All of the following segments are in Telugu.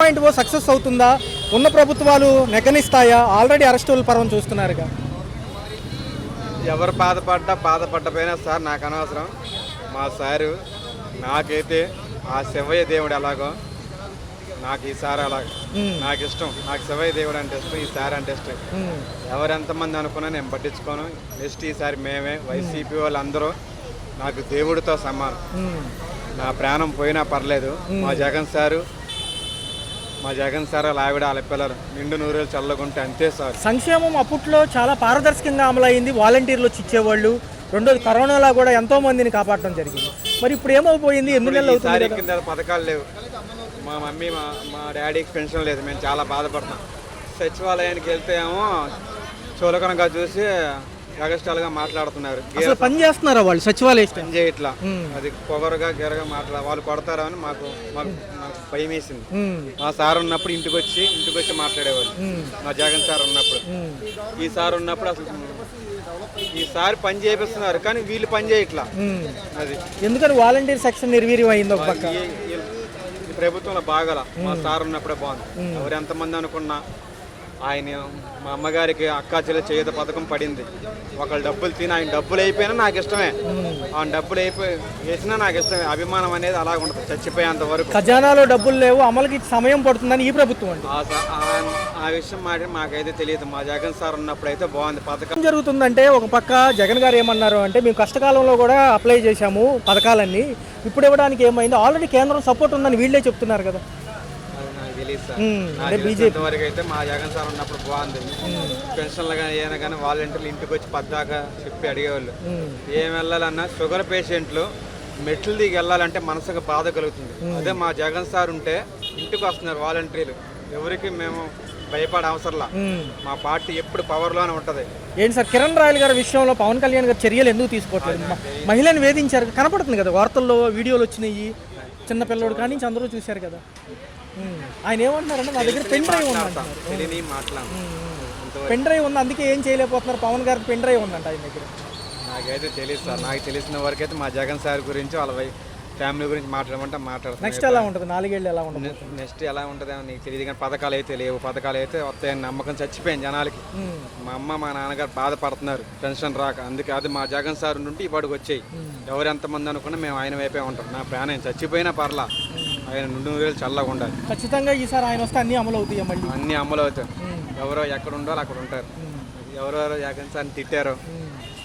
2.0 సక్సెస్ అవుతుందా? ఉన్న ప్రభుత్వాలు నెగ్గనిస్తాయా? ఆల్రెడీ అరెస్టుల పర్వం చూస్తున్నారుగా. ఎవరు బాధపడ్డపోయినా సార్ నాకు అనవసరం. మా సారు నాకైతే ఆ శివయ్య దేవుడు ఎలాగో నాకు ఈ సార్ అలాగ నాకు ఇష్టం. నాకు శివయ్య దేవుడు అంటే ఇష్టం, ఈ సార్ అంటే ఇష్టం. ఎవరెంతమంది అనుకున్నా నేను పట్టించుకోను. నెక్స్ట్ ఈసారి మేమే వైసీపీ వాళ్ళందరూ నాకు దేవుడితో సమానం. నా ప్రాణం పోయినా పర్లేదు. మా జగన్ సారు వాళ్ళ ఆవిడ వాళ్ళ పిల్లలు నిండు నూరేళ్ళు చల్లగుంటే అంతే సార్. సంక్షేమం అప్పట్లో చాలా పారదర్శకంగా అమలైంది. వాలంటీర్లు వచ్చి ఇచ్చేవాళ్ళు. రెండోది కరోనాలో కూడా ఎంతో మందిని కాపాడటం జరిగింది. మరి ఇప్పుడు ఏమైపోయింది? 8 నెలలు అవుతుంది. కింద పథకాలు లేవు. మా మమ్మీ మా డాడీకి పెన్షన్ లేదు. మేము చాలా బాధపడుతున్నాం. సచివాలయానికి వెళ్తే ఏమో చులకనగా చూసి ఎగస్టాలుగా మాట్లాడుతున్నారు. పని చేస్తున్నారా వాళ్ళు? సచివాలయం పని చేయట్లా. అది పొగరుగా గిరగా వాళ్ళు కొడతారని మాకు భయం వేసింది. మా సార్ ఉన్నప్పుడు ఇంటికి వచ్చి మాట్లాడేవాళ్ళు. మా జగన్ సార్ ఉన్నప్పుడు. ఈ సార్ ఉన్నప్పుడు అసలు ఈసారి పని చేపిస్తున్నారు కానీ వీళ్ళు పని చేయట్లా. అది ఎందుకని వాలంటీర్ సెక్షన్ నిర్వీర్యం అయింది. ఒక పక్క ఈ ప్రభుత్వంలో బాగాల. మా సార్ ఉన్నప్పుడే బాగుంది. ఎవరు ఎంతమంది అనుకున్నా ఆయన మా అమ్మగారికి అక్కా చెల్లి చేయుత పథకం పడింది. ఒకళ్ళు డబ్బులు తిని ఆయన డబ్బులు అయిపోయినా నాకు ఇష్టమే. ఆయన డబ్బులు వేసినా నాకు ఇష్టమే. అభిమానం అనేది అలాగ ఉంటుంది చచ్చిపోయేంత వరకు. ఖజానాలో డబ్బులు లేవు, అమలుకి సమయం పడుతుందని ఈ ప్రభుత్వం అంటే ఆ విషయం మాకైతే తెలియదు. మా జగన్ సార్ ఉన్నప్పుడు అయితే బాగుంది పథకం. జరుగుతుందంటే ఒక పక్క జగన్ గారు ఏమన్నారు అంటే మేము కష్టకాలంలో కూడా అప్లై చేశాము పథకాలన్నీ, ఇప్పుడు ఇవ్వడానికి ఏమైంది? ఆల్రెడీ కేంద్రం సపోర్ట్ ఉందని వీళ్ళే చెప్తున్నారు కదా. బీజేపీ వరకు అయితే మా జగన్ సార్ ఉన్నప్పుడు బాగుంది. పెన్షన్లు కానీ ఏమైనా కానీ వాలంటీర్లు ఇంటికి వచ్చి పద్దాకా చెప్పి అడిగేవాళ్ళు. ఏం వెళ్ళాలన్నా షుగర్ పేషెంట్లు మెట్లు దిగి వెళ్ళాలంటే మనసుకు బాధ కలుగుతుంది. అదే మా జగన్ సార్ ఉంటే ఇంటికి వస్తున్నారు వాలంటీర్లు. ఎవరికి మేము భయపడే అవసరంలా. మా పార్టీ ఎప్పుడు పవర్లోనే ఉంటది. ఏంటి సార్ కిరణ్ రాయల్ గారి విషయంలో పవన్ కళ్యాణ్ గారు చర్యలు ఎందుకు తీసుకోవట్లేదు? మహిళని వేధించారు, కనపడుతుంది కదా వార్తల్లో, వీడియోలు వచ్చినాయి. చిన్న పిల్లడు కానీ అందరూ చూశారు కదా. ఆయన ఏమంటున్నారంటే నా దగ్గర పెన్ డ్రైవ్ ఉందంటారు. పెన్ డ్రైవ్ ఉంది, అందుకే ఏం చేయలేకపోతున్నారు. పవన్ గారికి పెన్ డ్రైవ్ ఉందంట ఆయన దగ్గర. నాకైతే తెలియదు సార్. నాకు తెలిసిన వరకు అయితే మా జగన్ సార్ గురించి వాళ్ళ ఫ్యామిలీ గురించి మాట్లాడతాను. నెక్స్ట్ ఎలా ఉంటుంది? 4 ఏళ్ళు ఎలా ఉంటుంది? నెక్స్ట్ ఎలా ఉంటుందేమో నీకు తెలియదు కానీ పథకాలు అయితే లేవు. పథకాలు అయితే వస్తాయని నమ్మకం చచ్చిపోయింది జనాలకి. మా అమ్మ మా నాన్నగారు బాధపడుతున్నారు పెన్షన్ రాక. అందుకే అది మా జగన్ సార్ నుండి ఇప్పటికి వచ్చాయి. ఎవరు ఎంతమంది అనుకున్నా మేము ఆయన వైపే ఉంటాం. నా ప్రాణం చచ్చిపోయినా పర్లా, ఆయన నుండి నూరేళ్ళు చల్లగా ఉండాలి. ఖచ్చితంగా ఈసారి ఆయన వస్తే అన్ని అమలు అవుతాయి. మళ్ళీ అన్ని అమలు అవుతాయి. ఎవరో ఎక్కడ ఉండాలో అక్కడ ఉంటారు. ఎవరెవరో జగన్ సార్ని తిట్టారో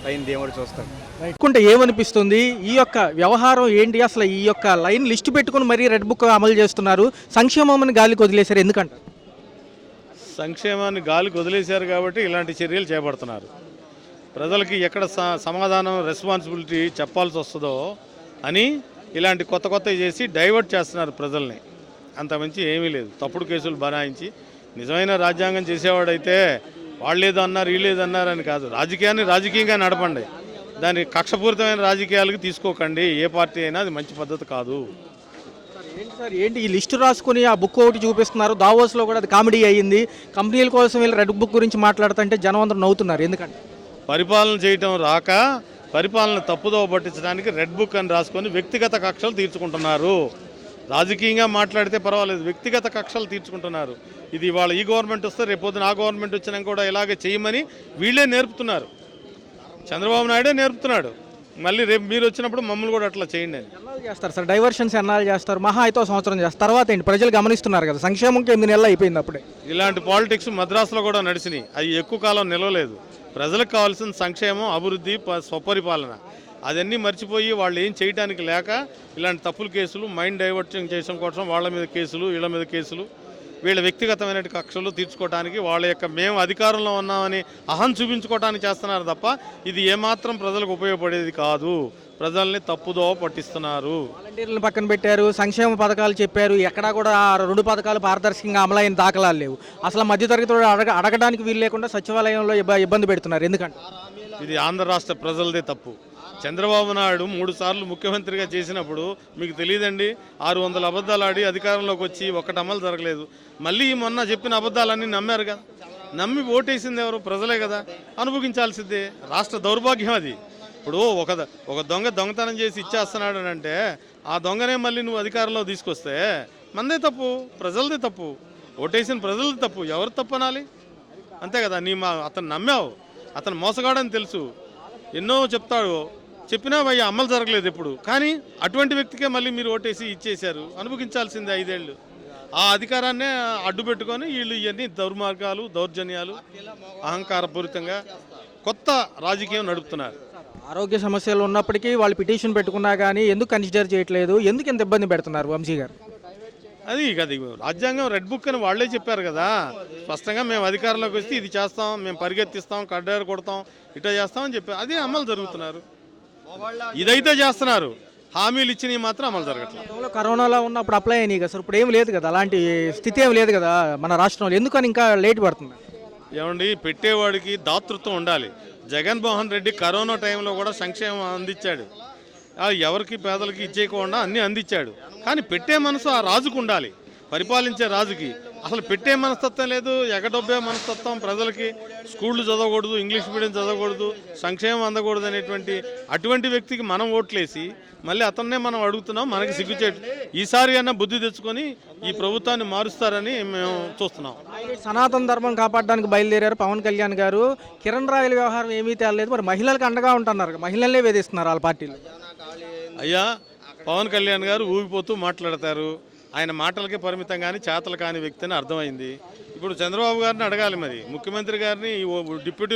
పైన దేవుడు చూస్తాడు. అనుకుంటే ఏమనిపిస్తుంది? ఈ యొక్క వ్యవహారం ఏంటి? అసలు ఈ యొక్క లైన్ లిస్ట్ పెట్టుకుని మరీ రెడ్ బుక్ అమలు చేస్తున్నారు. సంక్షేమాన్ని గాలికి వదిలేశారు ఎందుకంట? సంక్షేమాన్ని గాలికి వదిలేశారు కాబట్టి ఇలాంటి చర్యలు చేపడుతున్నారు. ప్రజలకి ఎక్కడ సమాధానం రెస్పాన్సిబిలిటీ చెప్పాల్సి వస్తుందో అని ఇలాంటి కొత్త చేసి డైవర్ట్ చేస్తున్నారు ప్రజల్ని. అంతమించి ఏమీ లేదు. తప్పుడు కేసులు బనాయించి నిజమైన రాజ్యాంగం చేసేవాడైతే వాళ్ళేదో అన్నారు వీళ్ళేదో అన్నారని కాదు. రాజకీయాన్ని రాజకీయంగా నడపండి. దాన్ని కక్షపూరితమైన రాజకీయాలకు తీసుకోకండి. ఏ పార్టీ అయినా అది మంచి పద్ధతి కాదు. ఏంటి సార్ ఏంటి ఈ లిస్టు రాసుకుని ఆ బుక్ ఒకటి చూపిస్తున్నారు? దావోస్లో కూడా అది కామెడీ అయ్యింది. కంపెనీల కోసం వీళ్ళు రెడ్ బుక్ గురించి మాట్లాడుతుంటే జనం అందరూ నవ్వుతున్నారు. ఎందుకంటే పరిపాలన చేయటం రాక పరిపాలన తప్పుదోవ పట్టించడానికి రెడ్ బుక్ అని రాసుకొని వ్యక్తిగత కక్షలు తీర్చుకుంటున్నారు. రాజకీయంగా మాట్లాడితే పర్వాలేదు, వ్యక్తిగత కక్షలు తీర్చుకుంటున్నారు. ఇది వాళ్ళ ఈ గవర్నమెంట్ వస్తే రేపొద్దున ఆ గవర్నమెంట్ వచ్చినా కూడా ఇలాగే చేయమని వీళ్ళే నేర్పుతున్నారు. చంద్రబాబు నాయుడే నేర్పుతున్నాడు. మళ్ళీ రేపు మీరు వచ్చినప్పుడు మమ్మల్ని కూడా అట్లా చేయండి అని. ఎన్నాళ్ళు చేస్తారు సార్ డైవర్షన్స్? ఎన్నాళ్ళు చేస్తారు? మహా అయితే సంవత్సరం చేస్తారు. తర్వాత ఏంటి? ప్రజలు గమనిస్తున్నారు కదా, సంక్షేమంకి 8 నెలలు అయిపోయింది. అప్పుడే ఇలాంటి పాలిటిక్స్ మద్రాసులో కూడా నడిచినాయి. అవి ఎక్కువ కాలం నిలవలేదు. ప్రజలకు కావాల్సిన సంక్షేమం, అభివృద్ధి, స్వపరిపాలన అదన్నీ మర్చిపోయి వాళ్ళు ఏం చేయడానికి లేక ఇలాంటి తప్పుల కేసులు, మైండ్ డైవర్టింగ్ చేయడం కోసం వాళ్ళ మీద కేసులు, వీళ్ళ మీద కేసులు, వీళ్ళ వ్యక్తిగతమైన కక్షలు తీర్చుకోవడానికి, వాళ్ళ యొక్క మేము అధికారంలో ఉన్నామని అహం చూపించుకోవడానికి చేస్తున్నారు తప్ప ఇది ఏమాత్రం ప్రజలకు ఉపయోగపడేది కాదు. ప్రజల్ని తప్పుదోవ పట్టిస్తున్నారు. వాలంటీర్లను పక్కన పెట్టారు, సంక్షేమ పథకాలు చెప్పారు. ఎక్కడా కూడా 2 పథకాలు పారదర్శకంగా అమలైన దాఖలాలు లేవు. అసలు మధ్యతరగతి అడగడానికి వీలు లేకుండా సచివాలయంలో ఇబ్బంది పెడుతున్నారు. ఎందుకంటే ఇది ఆంధ్ర రాష్ట్ర ప్రజలదే తప్పు. చంద్రబాబు నాయుడు 3 సార్లు ముఖ్యమంత్రిగా చేసినప్పుడు మీకు తెలియదండి, 600 అబద్ధాలు ఆడి అధికారంలోకి వచ్చి ఒక్కటి అమలు జరగలేదు. మళ్ళీ మొన్న చెప్పిన అబద్ధాలన్నీ నమ్మారు కదా. నమ్మి ఓటేసింది ఎవరు? ప్రజలే కదా. అనుభవించాల్సిందే. రాష్ట్ర దౌర్భాగ్యం అది. ఇప్పుడు ఒక దొంగతనం చేసి ఇచ్చేస్తున్నాడు అంటే ఆ దొంగనే మళ్ళీ నువ్వు అధికారంలో తీసుకొస్తే మనదే తప్పు, ప్రజలదే తప్పు, ఓటేసిన ప్రజలది తప్పు. ఎవరు తప్పు అనాలి? అంతే కదా. అతను నమ్మావు, అతను మోసగాడని తెలుసు, ఎన్నో చెప్తాడు, చెప్పినా అయ్యా అమలు జరగలేదు ఎప్పుడు. కానీ అటువంటి వ్యక్తికే మళ్ళీ మీరు ఓటేసి ఇచ్చేశారు, అనుభవించాల్సిందే 5 ఏళ్ళు. ఆ అధికారాన్నే అడ్డు పెట్టుకొని వీళ్ళు ఇవన్నీ దుర్మార్గాలు, దౌర్జన్యాలు, అహంకారపూరితంగా కొత్త రాజకీయం నడుపుతున్నారు. ఆరోగ్య సమస్యలు ఉన్నప్పటికీ వాళ్ళు పిటిషన్ పెట్టుకున్నా కానీ ఎందుకు కన్సిడర్ చేయట్లేదు, ఎందుకు ఇంత ఇబ్బంది పెడుతున్నారు వంశీ గారు? అది రాజ్యాంగం రెడ్ బుక్ అని వాళ్ళే చెప్పారు కదా. స్పష్టంగా మేము అధికారంలోకి వస్తే ఇది చేస్తాం, మేము పరిగెత్తిస్తాం, కడ్డారు కొడతాం, ఇటా చేస్తామని చెప్పారు. అదే అమలు జరుగుతున్నారు. ఇదైతే చేస్తున్నారు, హామీలు ఇచ్చినవి మాత్రం అమలు జరగట్లేదు. గతంలో కరోనాలో ఉన్నప్పుడు అప్లై అయినాయి కదా సార్, ఇప్పుడు ఏం లేదు కదా, అలాంటి స్థితి ఏం లేదు కదా మన రాష్ట్రంలో, ఎందుకని ఇంకా లేట్ పడుతుంది? ఏమండి, పెట్టేవాడికి దాతృత్వం ఉండాలి. జగన్మోహన్ రెడ్డి కరోనా టైంలో కూడా సంక్షేమం అందించాడు, ఎవరికి పేదలకి ఇచ్చేయకుండా అన్నీ అందించాడు. కానీ పెట్టే మనసు ఆ రాజుకు ఉండాలి, పరిపాలించే రాజుకి. అసలు పెట్టే మనస్తత్వం లేదు, ఎగడొబ్బే మనస్తత్వం, ప్రజలకి స్కూళ్ళు చదవకూడదు, ఇంగ్లీష్ మీడియం చదవకూడదు, సంక్షేమం అందకూడదు అనేటువంటి అటువంటి వ్యక్తికి మనం ఓట్లేసి మళ్ళీ అతన్నే మనం అడుగుతున్నాం. మనకి సిగ్గుచేటు. ఈసారి అన్న బుద్ధి తెచ్చుకొని ఈ ప్రభుత్వాన్ని మారుస్తారని మేము చూస్తున్నాం. సనాతన ధర్మం కాపాడడానికి బయలుదేరారు పవన్ కళ్యాణ్ గారు. కిరణ్ రాయల వ్యవహారం ఏమీ తేలేదు, మరి మహిళలకు అండగా ఉంటున్నారు, మహిళలనే వేధిస్తున్నారు వాళ్ళ పార్టీలో. అయ్యా, పవన్ కళ్యాణ్ గారు ఊగిపోతూ మాట్లాడతారు, ఆయన మాటలకే పరిమితం కానీ చేతలు కాని వ్యక్తి అని అర్థమైంది. ఇప్పుడు చంద్రబాబు గారిని అడగాలి, మరి ముఖ్యమంత్రి గారిని, డిప్యూటీ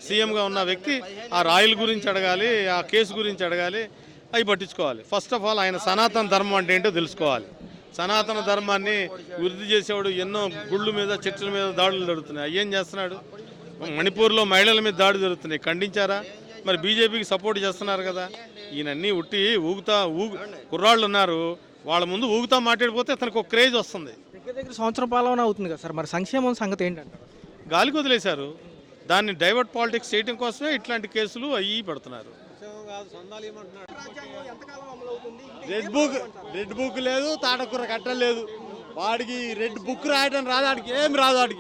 సీఎంగా ఉన్న వ్యక్తి ఆ రాయల్ గురించి అడగాలి, ఆ కేసు గురించి అడగాలి, అవి పట్టించుకోవాలి. ఫస్ట్ ఆఫ్ ఆల్ ఆయన సనాతన ధర్మం అంటే ఏంటో తెలుసుకోవాలి. సనాతన ధర్మాన్ని వృద్ధి చేసేవాడు ఎన్నో గుళ్ళు మీద, చర్చిల మీద దాడులు జరుగుతున్నాయి, ఏం చేస్తున్నాడు? మణిపూర్లో మహిళల మీద దాడి జరుగుతున్నాయి, ఖండించారా? మరి బీజేపీకి సపోర్ట్ చేస్తున్నారు కదా. ఈయనన్నీ ఉట్టి కుర్రాళ్ళు ఉన్నారు, వాళ్ళ ముందు ఊగుతా మాట్లాడిపోతే అతనికి ఒక క్రేజ్ వస్తుంది. దగ్గర సంవత్సరం పాలన అవుతుంది కదా సార్, మరి సంక్షేమం సంగతి ఏంటంటే? గాలికి వదిలేశారు, దాన్ని డైవర్ట్ పాలిటిక్స్ చేయడం కోసమే ఇట్లాంటి కేసులు అయ్యి పెడుతున్నారు. రెడ్ బుక్ లేదు, తాటకూర కట్టలేదు. వాడికి రెడ్ బుక్ రాయడం రాదు, వాడికి ఏం రాదు.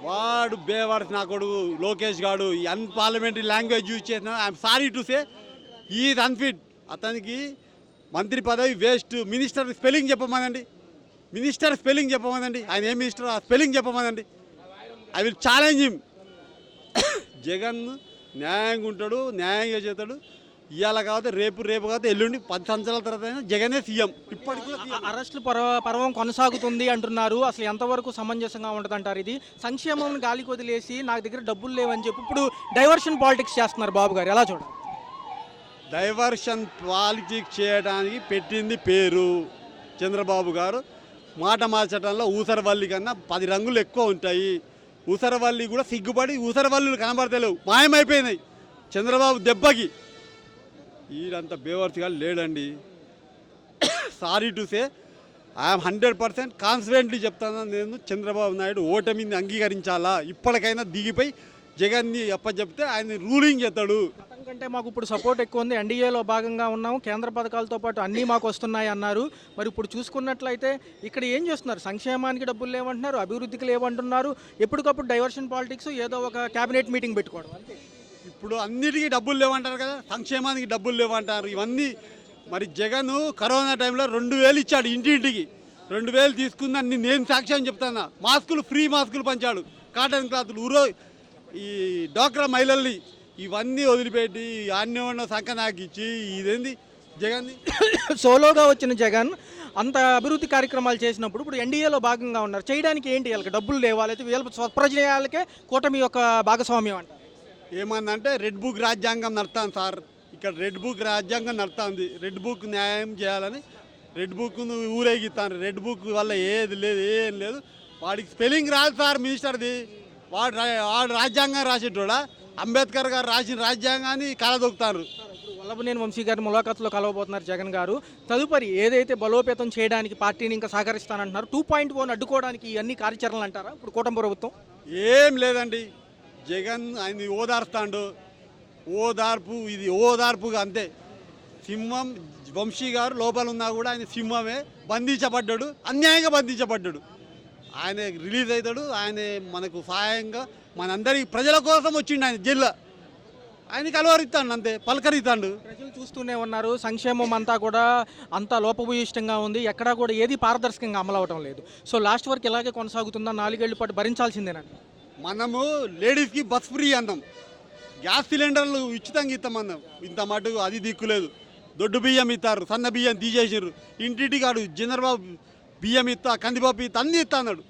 వాడు బేవాడు నా కొడుకు లోకేష్ గాడు ఈ అన్పార్లమెంటరీ లాంగ్వేజ్ యూజ్ చేసిన. I'm sorry to say is unfit. అతనికి మంత్రి పదవి వేస్ట్. మినిస్టర్ స్పెల్లింగ్ చెప్పమనండి, ఆయన ఏ మినిస్టర్ ఆ స్పెల్లింగ్ చెప్పమనండి. I will challenge him. Jagan న్యాయంగా ఉంటాడు, న్యాయంగా చేస్తాడు. ఇవాళ కాకపోతే రేపు కాకపోతే ఎల్లుండి 10 సంవత్సరాల తర్వాత జగనే సీఎం. ఇప్పటికి కూడా అరెస్టుల పర్వం కొనసాగుతుంది అంటున్నారు. అసలు ఎంతవరకు సమంజసంగా ఉంటుంది అంటారు? ఇది సంక్షేమం గాలికి వదిలేసి నాకు దగ్గర డబ్బులు లేవని చెప్పి ఇప్పుడు డైవర్షన్ పాలిటిక్స్ చేస్తున్నారు బాబు గారు, ఎలా చూడాలి? డైవర్షన్ పాలిటిక్స్ చేయడానికి పెట్టింది పేరు చంద్రబాబు గారు. మాట మార్చడంలో ఊసరవల్లి కన్నా 10 రంగులు ఎక్కువ ఉంటాయి. ఊసరవల్లి కూడా సిగ్గుపడి ఊసరవల్లులు కనబడతలేవు, మాయమైపోయినాయి చంద్రబాబు దెబ్బకి. ఈడంత బేవర్స్గా లేడండి. Sorry to say I'm 100% confidently చెప్తాను. నేను చంద్రబాబు నాయుడు ఓటమిని అంగీకరించాలా, ఇప్పటికైనా దిగిపోయి జగన్ని అప్పచెప్తే ఆయన రూలింగ్ చేస్తాడు. కంటే మాకు ఇప్పుడు సపోర్ట్ ఎక్కువ ఉంది, ఎన్డీఏలో భాగంగా ఉన్నాము, కేంద్ర పథకాలతో పాటు అన్నీ మాకు వస్తున్నాయి అన్నారు. మరి ఇప్పుడు చూసుకున్నట్లయితే ఇక్కడ ఏం చేస్తున్నారు? సంక్షేమానికి డబ్బులు లేవంటున్నారు, అభివృద్ధికి లేవంటున్నారు, ఎప్పటికప్పుడు డైవర్షన్ పాలిటిక్స్, ఏదో ఒక క్యాబినెట్ మీటింగ్ పెట్టుకోవడం అంతే. ఇప్పుడు అన్నిటికీ డబ్బులు లేవంటారు కదా, సంక్షేమానికి డబ్బులు లేవంటారు. ఇవన్నీ మరి జగన్ కరోనా టైంలో 2000 ఇచ్చాడు, ఇంటింటికి 2000 తీసుకుందని నేను సాక్ష్యం చెప్తాను. మాస్కులు, ఫ్రీ మాస్కులు పంచాడు, కాటన్ క్లాతులు, ఈ డ్వాక్రా మహిళల్ని ఇవన్నీ వదిలిపెట్టి అన్ని సంఖ నాకు ఇచ్చి ఇదేంది జగన్ సోలోగా వచ్చిన జగన్ అంత అభివృద్ధి కార్యక్రమాలు చేసినప్పుడు ఇప్పుడు ఎన్డీఏలో భాగంగా ఉన్నారు, చేయడానికి ఏంటి? వీళ్ళకి డబ్బులు లేవా, లేకపోతే వీళ్ళ స్వప్రజలకే కూటమి యొక్క భాగస్వామ్యం అంట. ఏమన్నంటే రెడ్ బుక్ రాజ్యాంగం నడుతాను సార్, ఇక్కడ రెడ్ బుక్ రాజ్యాంగం నడుతుంది. రెడ్ బుక్ న్యాయం చేయాలని రెడ్ బుక్ను ఊరేగిస్తాను. రెడ్ బుక్ వల్ల ఏది లేదు, ఏం లేదు. వాడికి స్పెల్లింగ్ రాదు సార్ మినిస్టర్ది. వాడు రాజ్యాంగం రాసేటోడా? అంబేద్కర్ గారు రాసిన రాజ్యాంగాన్ని కలదొక్కుతారు. వల్లభనేని వంశీ గారిని ములాఖాతులో కలవబోతున్నారు జగన్ గారు. తదుపరి ఏదైతే బలోపేతం చేయడానికి పార్టీని ఇంకా సహకరిస్తానంటున్నారు, 2.1 అడ్డుకోవడానికి ఇవన్నీ కార్యాచరణలు అంటారా ఇప్పుడు కూటమి ప్రభుత్వం? ఏం లేదండి, జగన్ ఆయన్ని ఓదార్స్తాడు. ఓదార్పు, ఇది ఓదార్పుగా అంతే. సింహం వంశీ గారు లోపల ఉన్నా కూడా ఆయన సింహమే, బంధించబడ్డాడు, అన్యాయంగా బంధించబడ్డాడు. ఆయన రిలీజ్ అవుతాడు, ఆయన మనకు సహాయంగా మనందరి ప్రజల కోసం వచ్చిండు ఆయన జైల్లో. ఆయన కలవరిస్తాడు అంతే, పలకరిస్తాడు. ప్రజలు చూస్తూనే ఉన్నారు, సంక్షేమం అంతా కూడా అంతా లోపభూయిష్టంగా ఉంది, ఎక్కడా కూడా ఏది పారదర్శకంగా అమలు అవటం లేదు. సో లాస్ట్ వరకు ఇలాగే కొనసాగుతుందా, 4 ఏళ్ల పాటు భరించాల్సిందేనండి? మనము లేడీస్కి బస్ ఫ్రీ అన్నాం, గ్యాస్ సిలిండర్లు ఉచితంగా ఇస్తామన్నాం, ఇంత మటుకు అది దిక్కులేదు. దొడ్డు బియ్యం ఇస్తారు, సన్న బియ్యం తీసేసారు. ఇంటింటికి ఆడు చంద్రబాబు బియ్యం ఇస్తా, కందిపప్పు ఇస్తా, అన్నీ ఇస్తా అన్నాడు.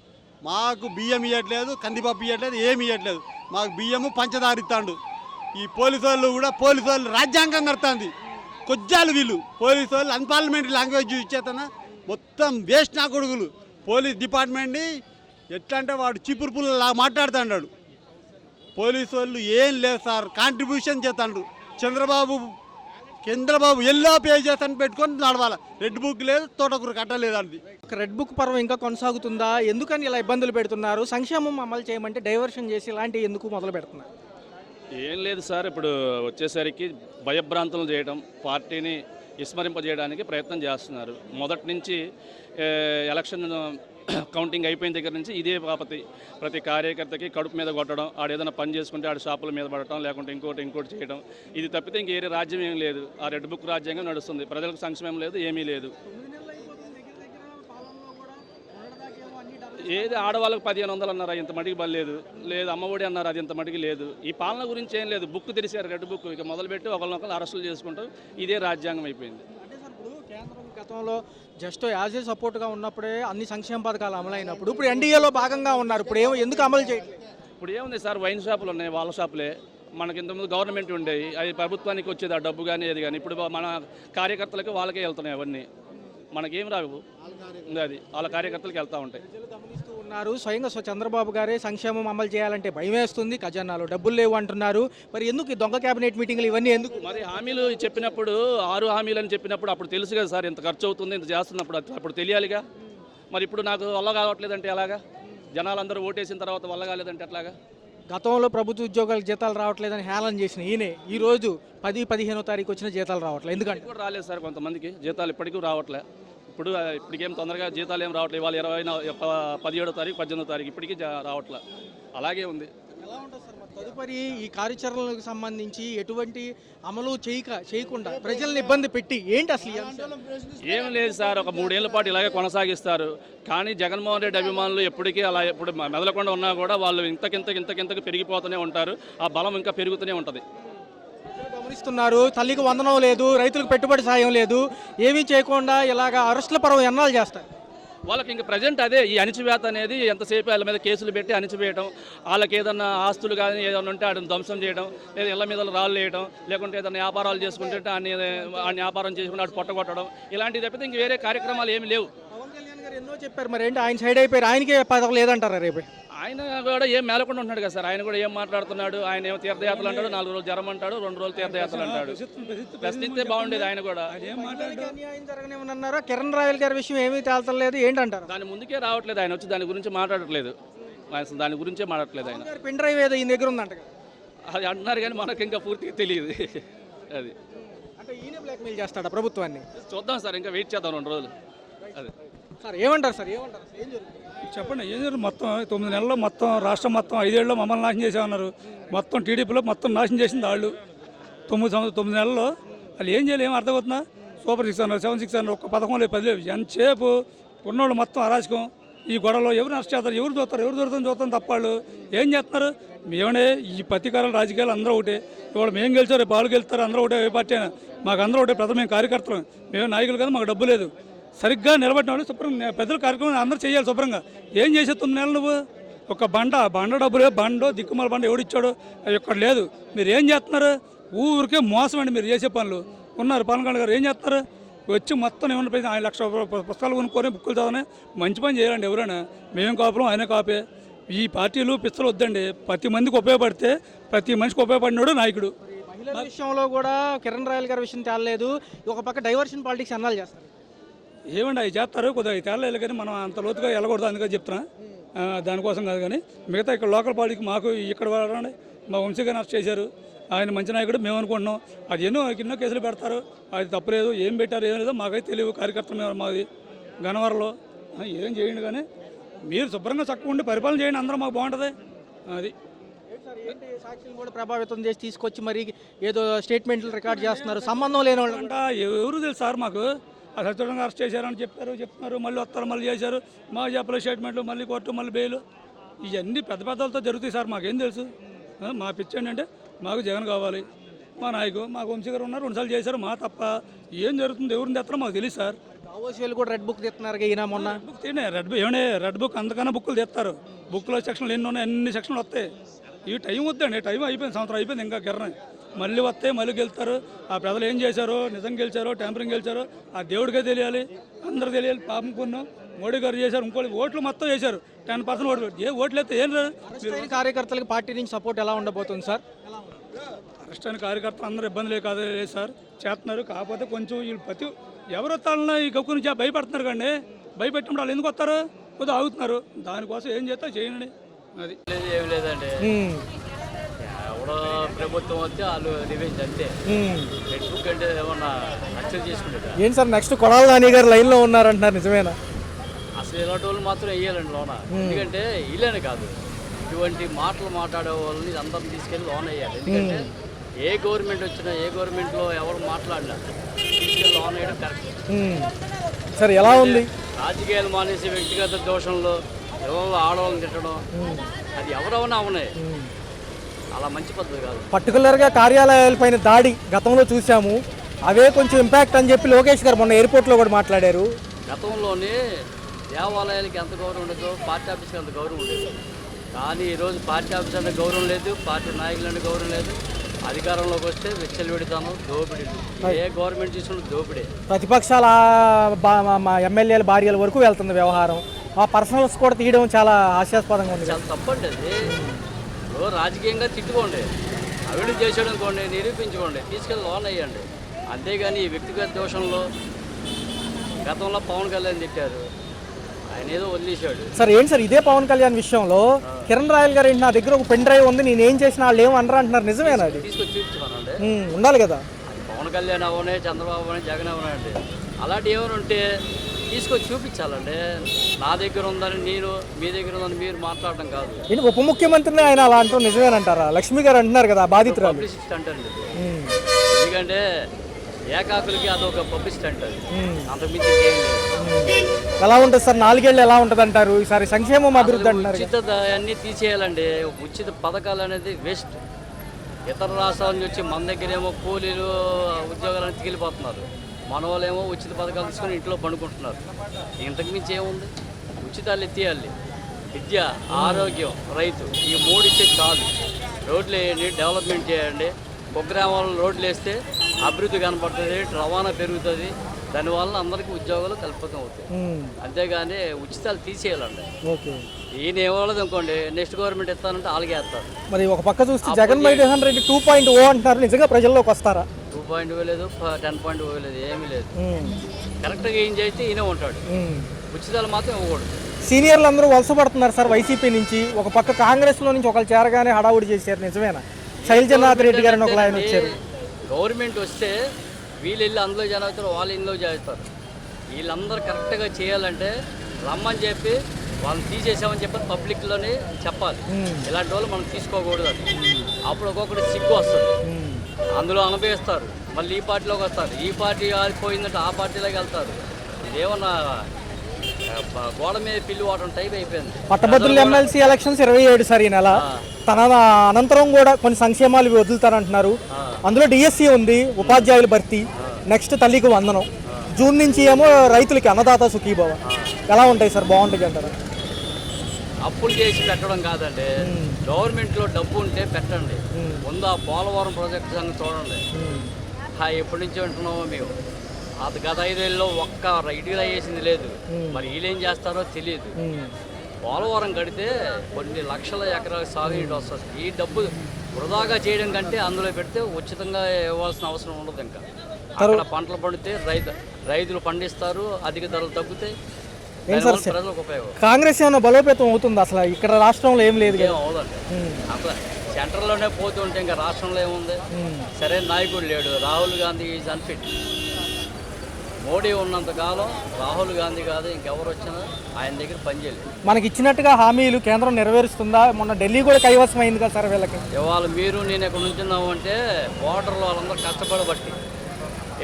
మాకు బియ్యం ఇవ్వట్లేదు, కందిపప్పు ఇవ్వట్లేదు, ఏమి ఇవ్వట్లేదు. మాకు బియ్యము పంచదార ఇస్తాడు. ఈ పోలీసు వాళ్ళు కూడా, పోలీసు వాళ్ళు రాజ్యాంగం నడుతుంది, కొజ్జాలు వీళ్ళు పోలీసు వాళ్ళు అన్పార్లమెంటరీ లాంగ్వేజ్ ఇచ్చేతన మొత్తం వేస్ట్ నా కొడుకులు. పోలీస్ డిపార్ట్మెంట్ని ఎట్లా అంటే వాడు చీపురు పుల్లలా మాట్లాడుతున్నాడు. పోలీసు వాళ్ళు ఏం లేదు సార్, కాంట్రిబ్యూషన్ చేస్తాడు. చంద్రబాబు ఎల్లో పేజెస్ అని పెట్టుకొని నడవాలి. రెడ్ బుక్ లేదు, తోటకూర కట్టలేదు అది. రెడ్ బుక్ పర్వం ఇంకా కొనసాగుతుందా? ఎందుకని ఇలా ఇబ్బందులు పెడుతున్నారు? సంక్షేమం అమలు చేయమంటే డైవర్షన్ చేసి ఇలాంటివి ఎందుకు మొదలు పెడుతున్నారు? ఏం లేదు సార్, ఇప్పుడు వచ్చేసరికి భయభ్రాంతులు చేయడం, పార్టీని విస్మరింపజేయడానికి ప్రయత్నం చేస్తున్నారు. మొదటి నుంచి ఎలక్షన్ కౌంటింగ్ అయిపోయిన దగ్గర నుంచి ఇదే బాపతి. ప్రతి కార్యకర్తకి కడుపు మీద కొట్టడం, ఆడు ఏదైనా పని చేసుకుంటే ఆడు షాపుల మీద పడటం, లేకుంటే ఇంకోటి చేయడం, ఇది తప్పితే ఇంకేరే రాజ్యం ఏం లేదు. ఆ రెడ్ బుక్ రాజ్యాంగం నడుస్తుంది. ప్రజలకు సంక్షేమం లేదు, ఏమీ లేదు. ఏది ఆడవాళ్ళకి 1500 అన్నారు, ఇంత మటుకు బలేదు లేదు. అమ్మఒడి అన్నారు, అది ఇంత మటుకు లేదు. ఈ పాలన గురించి ఏం లేదు. బుక్ తెరిచారు, రెడ్ బుక్. ఇక మొదలుపెట్టి ఒకరినొకరు అరెస్టులు చేసుకుంటాం. ఇదే రాజ్యాంగం అయిపోయింది. అంటే సార్ ఇప్పుడు కేంద్రం గతంలో జస్ట్ యాజ్ ఏ సపోర్ట్గా ఉన్నప్పుడే అన్ని సంక్షేమ పథకాలు అమలైనప్పుడు ఇప్పుడు ఎన్డీఏలో భాగంగా ఉన్నారు, ఇప్పుడు ఎందుకు అమలు చేయట్లేదు? ఇప్పుడు ఏముంది సార్, వైన్ షాపులు ఉన్నాయి, వాళ్ళ షాపులే. మనకి ఇంతకుముందు గవర్నమెంట్ ఉండేవి, అది ప్రభుత్వానికి వచ్చేది ఆ డబ్బు కానీ ఏది కానీ. ఇప్పుడు మన కార్యకర్తలకు వాళ్ళకే వెళ్తున్నాయి అవన్నీ, మనకేం రావు. అది వాళ్ళ కార్యకర్తలకు వెళ్తూ ఉంటాయి. ప్రజలు గమనిస్తూ ఉన్నారు, స్వయంగా చంద్రబాబు గారే సంక్షేమం అమలు చేయాలంటే భయం వేస్తుంది, ఖజానాలో డబ్బులు లేవు అంటున్నారు. మరి ఎందుకు ఈ దొంగ కేబినెట్ మీటింగ్లు ఇవన్నీ ఎందుకు? మరి హామీలు చెప్పినప్పుడు 6 హామీలు అని చెప్పినప్పుడు అప్పుడు తెలుసు కదా సార్, ఇంత ఖర్చు అవుతుంది, ఇంత చేస్తున్నప్పుడు అప్పుడు తెలియాలిగా. మరి ఇప్పుడు నాకు వల్ల కావట్లేదంటే ఎలాగా? జనాలందరూ ఓటేసిన తర్వాత వల్ల కాలేదంటే ఎట్లాగా? గతంలో ప్రభుత్వ ఉద్యోగాలకు జీతాలు రావట్లేదని హేళన చేసిన ఈయనే ఈరోజు 10-15వ తారీఖు వచ్చిన జీతాలు రావట్లేదు. ఎందుకంటే కూడా రాలేదు సార్, కొంతమందికి జీతాలు ఇప్పటికీ రావట్లే. ఇప్పటికేం తొందరగా జీతాలు ఏం రావట్లేదు. ఇవాళ 17వ తారీఖు 18వ తారీఖు ఇప్పటికీ రావట్లే, అలాగే ఉంది. ఎలా ఉంటుంది సార్ మరి తదుపరి ఈ కార్యాచరణలకు సంబంధించి ఎటువంటి అమలు చేయకుండా ప్రజల్ని ఇబ్బంది పెట్టి ఏంటి అసలు ఈ అంశాలు? ఏం లేదు సార్, ఒక 3 ఏళ్ల పాటు ఇలాగే కొనసాగిస్తారు. కానీ జగన్మోహన్ రెడ్డి అభిమానులు ఎప్పటికీ అలా ఎప్పుడు మెదలకుండా ఉన్నా కూడా వాళ్ళు ఇంతకింతకు పెరిగిపోతూనే ఉంటారు. ఆ బలం ఇంకా పెరుగుతూనే ఉంటుంది. గమనిస్తున్నారు, తల్లికి వందనం లేదు, రైతులకు పెట్టుబడి సాయం లేదు, ఏమీ చేయకుండా ఇలాగ అరెస్టుల పర్వం ఎన్నాళ్ళు చేస్తారు? వాళ్ళకి ఇంకా ప్రజెంట్ అదే, ఈ అణిచివేత అనేది ఎంతసేపు వాళ్ళ మీద కేసులు పెట్టి అణిచివేయడం, వాళ్ళకి ఏదన్నా ఆస్తులు కానీ ఏదైనా ఉంటే వాటిని ధ్వంసం చేయడం, లేదా ఇళ్ల మీద రాళ్ళు వేయడం, లేకుంటే ఏదైనా వ్యాపారాలు చేసుకుంటే ఆ వ్యాపారం చేసుకుంటే వాటి పొట్టగొట్టడం, ఇలాంటివి తప్పితే ఇంక వేరే కార్యక్రమాలు ఏమి లేవు. పవన్ కళ్యాణ్ గారు ఎన్నో చెప్పారు, మరి ఏంటి ఆయన సైడ్ అయిపోయారు, ఆయనకే పదవి లేదంటారా రేపు? ఆయన కూడా ఏం మేలకుండా ఉంటున్నాడు కదా సార్. ఆయన కూడా ఏం మాట్లాడుతున్నాడు? ఆయన ఏమో తీర్థయాత్రలు అంటాడు, 4 రోజులు జ్వరం అంటాడు, 2 రోజులు తీర్థయాత్రలు అంటాడు. ప్రశ్నిస్తే బాగుండేది. ఆయన కూడా అన్యాయం జరగనేమన్నారా? కిరణ్ రాయల్ గారి విషయం ఏమీ తేల్చలేదు ఏంటంటారు? దాని ముందుకే రావట్లేదు. ఆయన వచ్చి దాని గురించి మాట్లాడట్లేదు, అసలు దాని గురించే మాట్లాడట్లేదు. ఆయన పెన్ డ్రైవ్ ఏదో ఈయన దగ్గర ఉందంట, అది అంటున్నారు కానీ మనకు ఇంకా పూర్తిగా తెలియదు. అది అంటే ఈయన బ్లాక్మెయిల్ చేస్తాడా ప్రభుత్వాన్ని? చూద్దాం సార్, ఇంకా వెయిట్ చేద్దాం 2 రోజులు. అది సార్ ఏమంటారు సార్, ఏమంటారు ఏం జరుగుతుంది? చెప్పండి, ఏం జరుగుతుంది? మొత్తం 9 నెలల్లో మొత్తం రాష్ట్రం మొత్తం 5 ఏళ్ళలో మమ్మల్ని నాశనం చేసామన్నారు. మొత్తం టీడీపీలో మొత్తం నాశనం చేసింది వాళ్ళు. 9 నెలల్లో వాళ్ళు ఏం చేయాలి? ఏం అర్థమవుతుందా? సూపర్ 6 అన్నారు, 7-6 అన్నారు, ఒక్క పథకం లేదు, 10 లేవు. ఎంతసేపు ఉన్నోళ్ళు మొత్తం అరాచకం. ఈ గొడవలో ఎవరు నష్టం చేస్తారు? ఎవరు చూస్తాం తప్ప వాళ్ళు ఏం చేస్తున్నారు? మేమనే ఈ పత్రికారాలు రాజకీయాలు అందరూ ఒకటే. ఇవాళ మేము గెలిచారు, రేపు వాళ్ళు గెలుస్తారు, అందరూ ఒకటే. ఏ పార్టీ అయినా మాకు అందరూ ఒకటే. ప్రజలు మేము కార్యకర్తలు, మేము నాయకులు కదా, మాకు డబ్బు లేదు. సరిగ్గా నిలబడిన వాళ్ళు శుభ్రంగా పెద్దల కార్యక్రమం అందరూ చేయాలి శుభ్రంగా. ఏం చేసే 9 నెలలు నువ్వు? ఒక బండ డబ్బులే, బండో దిక్కుమాల బండ ఎవడిచ్చాడు? ఇక్కడ లేదు. మీరు ఏం చేస్తున్నారు? ఊరికే మోసం అండి మీరు చేసే పనులు. ఉన్నారు పవన్ కళ్యాణ్ గారు, ఏం చేస్తున్నారు? వచ్చి మొత్తం ఏమన్నా 5 లక్షల పుస్తకాలు కొనుక్కొని బుక్కులు చదవని మంచి పని చేయాలండి ఎవరైనా. మేము కాపులం, ఆయన కాపే. ఈ పార్టీలు పిస్తలు వద్దండి. ప్రతి మందికి ఉపయోగపడితే ప్రతి మనిషికి ఉపయోగపడినాడు నాయకుడు. మహిళల విషయంలో కూడా కిరణ్ రాయల్ గారి విషయం తేలలేదు, ఒక పక్క డైవర్షన్ పాలిటిక్స్ అన్నాలు చేస్తారు. ఏమండి అవి చేస్తారు, కొద్దిగా తేలేదు కానీ మనం అంత లోతుగా వెళ్ళకూడదు, అందుకని చెప్తున్నా. దానికోసం కాదు కానీ మిగతా ఇక్కడ లోకల్ పార్టీకి మాకు ఇక్కడ వాళ్ళండి మా వంశీగా నష్టం చేశారు. ఆయన మంచి నాయకుడు మేము అనుకుంటున్నాం. అది ఎన్నో కేసులు పెడతారు, అది తప్పలేదు. ఏం పెట్టారు ఏం లేదో మాకైతే తెలియదు. కార్యకర్తలు మాది గన్నవరంలో. ఏం చేయండి కానీ మీరు శుభ్రంగా చక్కగా ఉండి పరిపాలన చేయండి, అందరూ మాకు బాగుంటుంది. అది సార్ ఏంటి సాక్షిని కూడా ప్రభావితం చేసి తీసుకొచ్చి మరి ఏదో స్టేట్మెంట్లు రికార్డ్ చేస్తున్నారు, సంబంధం లేని వాళ్ళు. అంట ఎవరు తెలుసు సార్ మాకు ఆ సత్యంగా అరెస్ట్ చేశారని చెప్తున్నారు, మళ్ళీ వస్తారు, మళ్ళీ చేశారు, మాకు చెప్పలే స్టేట్మెంట్లు, మళ్ళీ కోర్టు, మళ్ళీ బెయిల్, ఇవన్నీ పెద్ద పెద్దలతో జరుగుతాయి సార్. మాకేం తెలుసు? మా పిచ్చి ఏంటంటే మాకు జగన్ కావాలి, మా నాయకు మాకు వంశీ గారు ఉన్నారు, 2 సార్లు చేశారు, మా తప్ప ఏం జరుగుతుంది ఎవరిని తెస్తారో మాకు తెలియదు సార్. దావోస్ కూడా రెడ్ బుక్ తెస్తున్నారు ఈయన మొన్న. బుక్ తీనే రెడ్ బుక్ అంతకన్నా బుక్కులు తెస్తారు. బుక్లో సెక్షన్లు ఎన్ని ఉన్నాయి, అన్ని సెక్షన్లు వస్తాయి. ఈ టైం వద్దండి, టైం అయిపోయింది, సంవత్సరం అయిపోయింది, ఇంకా గిర్రని మళ్ళీ వస్తాయి, మళ్ళీ గెలుస్తారు. ఆ ప్రజలు ఏం చేశారో, నిజం గెలిచారో ట్యాంపరింగ్ గెలిచారో ఆ దేవుడికే తెలియాలి, అందరూ తెలియాలి. పాపం కొన్నాం మోడీ గారు చేశారు, ఇంకోటి ఓట్లు మొత్తం వేశారు, 10% ఓట్లు. ఓట్లు అయితే ఏం లేదు. కార్యకర్తలకు పార్టీ నుంచి సపోర్ట్ ఎలా ఉండబోతుంది సార్? అరెస్ట్ అయిన కార్యకర్తలు అందరూ ఇబ్బందులే కాదు లేదు సార్, చేస్తున్నారు. కాకపోతే కొంచెం వీళ్ళు ఎవరు వస్తారన్నా ఈ గప్పు నుంచి భయపడుతున్నారు కండి. భయపెట్టినప్పుడు వాళ్ళు ఎందుకు వస్తారు? కొద్దిగా ఆగుతున్నారు. దానికోసం ఏం చేస్తా చేయండి. అది ఏం లేదండి, ఎవడో ప్రభుత్వం వస్తే వాళ్ళు రివెంజ్ అంతే. రెడ్ బుక్ అంటే ఏమన్నా రక్షణ చేసుకుంటారు. ఏం సార్ నెక్స్ట్ కొడాల నాని గారు లైన్లో ఉన్నారంటున్నారు, నిజమేనా? అసలు ఇలాంటి వాళ్ళు మాత్రం వేయాలండి లోన. ఎందుకంటే వీళ్ళని కాదు, ఇటువంటి మాటలు మాట్లాడే వాళ్ళని అందరిని తీసుకెళ్ళి లోన్ వేయాలి. ఎందుకంటే ఏ గవర్నమెంట్ వచ్చినా, ఏ గవర్నమెంట్లో ఎవరు మాట్లాడినా తీసుకెళ్ళి లోన్ వేయడం కరెక్ట్. సార్ ఎలా ఉంది? రాజకీయాలు మానేసి వ్యక్తిగత దోషంలో ఎవరు ఆడవాళ్ళని తిట్టడం, అది ఎవరెవరైనా అవునాయి, అలా మంచి పద్ధతి కాదు. పర్టికులర్గా కార్యాలయాలపైన దాడి గతంలో చూసాము, అవే కొంచెం ఇంపాక్ట్ అని చెప్పి లోకేష్ గారు మొన్న ఎయిర్పోర్ట్లో కూడా మాట్లాడారు. గతంలోనే దేవాలయాలకి ఎంత గౌరవం ఉండదో పార్టీ ఆఫీస్కి అంత గౌరవం ఉండేది. కానీ ఈరోజు పార్టీ ఆఫీస్ అంటే గౌరవం లేదు, పార్టీ నాయకులంటే గౌరవం లేదు. అధికారంలోకి వస్తే విచ్చలవిడితనం, దోపిడీ. ఏ గవర్నమెంట్ తీసుకున్న దోపిడే. ప్రతిపక్షాల ఎమ్మెల్యేల భార్యల వరకు వెళ్తుంది వ్యవహారం. ఆ పర్సనల్స్ కూడా తీయడం చాలా హాస్యాస్పదంగా ఉంది. చాలా తప్పండి అది. రాజకీయంగా తిట్టుకోండి, అవిడు చేసేయడం అనుకోండి, నిరూపించుకోండి, తీసుకెళ్ళి లోన్ అయ్యండి. అంతేగాని ఈ వ్యక్తిగత దోషంలో గతంలో పవన్ కళ్యాణ్ తిట్టారు, ఆయన ఏదో వదిలేశాడు. సార్ ఏంటి సార్ ఇదే పవన్ కళ్యాణ్ విషయంలో కిరణ్ రాయల్ గారు ఏంటి, నా దగ్గర ఒక పెన్ డ్రైవ్ ఉంది, నేను ఏం చేసినా వాళ్ళు ఏమనరా అంటున్నారు, నిజమేనా? అది తీసుకొచ్చి చూపించమనండి. ఉండాలి కదా. పవన్ కళ్యాణ్ అవనే, చంద్రబాబు అవనే, జగన్ అవనండి, అలాంటి ఏమైనా ఉంటే తీసుకొచ్చి చూపించాలండి. నా దగ్గర ఉందని నేను, మీ దగ్గర ఉందని మీరు మాట్లాడడం కాదు. ఏంటి ఉప ముఖ్యమంత్రిని ఆయన అలా అంటారు, నిజమేనంటారా? లక్ష్మి గారు అంటున్నారు కదా బాధితురాలు. పబ్లిసిటీ అంటారండి. ఎందుకంటే ఏకాకులకి అదొక పబ్లిసిటీ అంటారు, అంతకుమించి ఏం లేదు. ఎలా ఉంటుంది సార్ 4 ఏళ్ళు ఎలా ఉంటుంది అంటారు? ఈసారి సంక్షేమం అభివృద్ధి అంటున్నారు. ఉచిత అన్నీ తీసేయాలండి. ఉచిత పథకాలు అనేది వేస్ట్. ఇతర రాష్ట్రాల నుంచి వచ్చి మన దగ్గరేమో కూలీలు ఉద్యోగాలను తిగిలిపోతున్నారు, మన వాళ్ళేమో ఉచిత పథకాలు తీసుకొని ఇంట్లో పండుకుంటున్నారు. ఇంతకుమించి ఏముంది? ఉచితాలు ఎత్తేయాలి. విద్య, ఆరోగ్యం, రైతు, ఈ 3 ఇస్తే చాలు. రోడ్లు వేయండి, డెవలప్మెంట్ చేయండి. కుగ్రామాల్లో రోడ్లు వేస్తే అభివృద్ధి కనపడుతుంది, రవాణా పెరుగుతుంది, దానివల్ల అందరికీ ఉద్యోగాలు కల్పితం అవుతాయి. అంతేగాని ఉచితాలు తీసేయాలండి. ఈయన ఇవ్వలేదు అనుకోండి, నెక్స్ట్ గవర్నమెంట్ ఇస్తానంటే అలాగే వేస్తారు. మరి ఒక పక్క చూస్తే జగన్మోహన్ రెడ్డి 2.0 అంటున్నారు, నిజంగా ప్రజల్లోకి వస్తారా? 2.0 లేదు, 10.0 లేదు, ఏమీ లేదు. కరెక్ట్గా ఏం చేస్తే ఈయన ఉంటాడు, ఉచితాలు మాత్రం ఇవ్వకూడదు. సీనియర్లు అందరూ వలస పడుతున్నారు సార్ వైసీపీ నుంచి. ఒక పక్క కాంగ్రెస్లో నుంచి ఒకళ్ళు చేరగానే హడావుడి చేశారు, నిజమేనా? శైలజనాథ్ రెడ్డి గారిని ఒక ఆయన వచ్చారు. గవర్నమెంట్ వస్తే వీళ్ళు వెళ్ళి అందులో జాయిన్ అవుతారు, వాళ్ళు ఇందులో చేస్తారు. వీళ్ళందరూ కరెక్ట్గా చేయాలంటే రమ్మని చెప్పి వాళ్ళని తీసేసామని చెప్పి పబ్లిక్లోనే చెప్పాలి. ఇలాంటి వాళ్ళు మనం తీసుకోకూడదు అని. అప్పుడు ఒక్కొక్కటి సిగ్గు వస్తుంది, అందులో అనుభవిస్తారు. మళ్ళీ ఈ పార్టీలోకి వస్తారు, ఈ పార్టీ పోయిందంటే ఆ పార్టీలోకి వెళ్తారు. ఇదేమన్నా గోడ మీద పిల్లి వాడడం టైప్ అయిపోయింది. పట్టభద్రుల ఎమ్మెల్సీ ఎలక్షన్స్ 27 సార్ ఈ నెల. తన అనంతరం కూడా కొన్ని సంక్షేమాలు వదులుతారంటున్నారు. అందులో డిఎస్సి ఉంది, ఉపాధ్యాయుల భర్తీ, నెక్స్ట్ తల్లికి వందనం, జూన్ నుంచి ఏమో రైతులకి అన్నదాత సుఖీభవ. ఎలా ఉంటాయి సార్? బాగుంటుంది అంటారా? అప్పులు చేసి పెట్టడం కాదండి, గవర్నమెంట్లో డబ్బు ఉంటే పెట్టండి. ముందు ఆ పోలవరం ప్రాజెక్టు సంగతి చూడండి. ఎప్పటి నుంచి వింటున్నామో మేము. అది గత 5 ఏళ్ళలో ఒక్క రైతుగా వేసింది లేదు. మరి వీళ్ళేం చేస్తారో తెలియదు. పోలవరం కడితే కొన్ని లక్షల ఎకరాల సాగునీటి వస్తుంది. ఈ డబ్బు వృధాగా చేయడం కంటే అందులో పెడితే ఉచితంగా ఇవ్వాల్సిన అవసరం ఉండదు. ఇంకా అక్కడ పంటలు పండితే రైతులు పండిస్తారు, అధిక ధరలు తగ్గుతాయి, ప్రజలకు ఉపయోగం. కాంగ్రెస్ ఏమైనా బలోపేతం అవుతుంది? అసలు ఇక్కడ రాష్ట్రంలో ఏం లేదు, ఏం అవదండి. అసలు సెంటర్లోనే పోతుంటే ఇంకా రాష్ట్రంలో ఏముంది? సరైన నాయకుడు లేడు. Rahul Gandhi is unfit. మోడీ ఉన్నంతకాలం రాహుల్ గాంధీ కాదు ఇంకెవరు వచ్చినా ఆయన దగ్గర పనిచేయలేదు. మనకి ఇచ్చినట్టుగా హామీలు కేంద్రం నెరవేరుస్తుందా? మొన్న ఢిల్లీ కూడా కైవసం అయింది కదా సార్ వీళ్ళకి. ఇవాళ మీరు నేను ఇక్కడ నుంచున్నాము అంటే బోర్డర్లో వాళ్ళందరూ కష్టపడబట్టి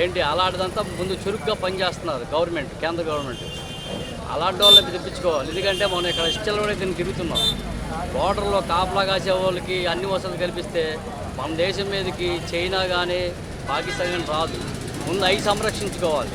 ఏంటి అలాంటిదంతా ముందు చురుగ్గా పనిచేస్తున్నారు గవర్నమెంట్, కేంద్ర గవర్నమెంట్. అలాంటి వాళ్ళని తెప్పించుకోవాలి. ఎందుకంటే మనం ఇక్కడ ఇష్టంలోనే దీన్ని తిరుగుతున్నాం. బోర్డర్లో కాపలా కాసే వాళ్ళకి అన్ని వసతులు కల్పిస్తే మన దేశం మీదకి చైనా కానీ పాకిస్తాన్ కానీ రాదు. ముందు అవి సంరక్షించుకోవాలి.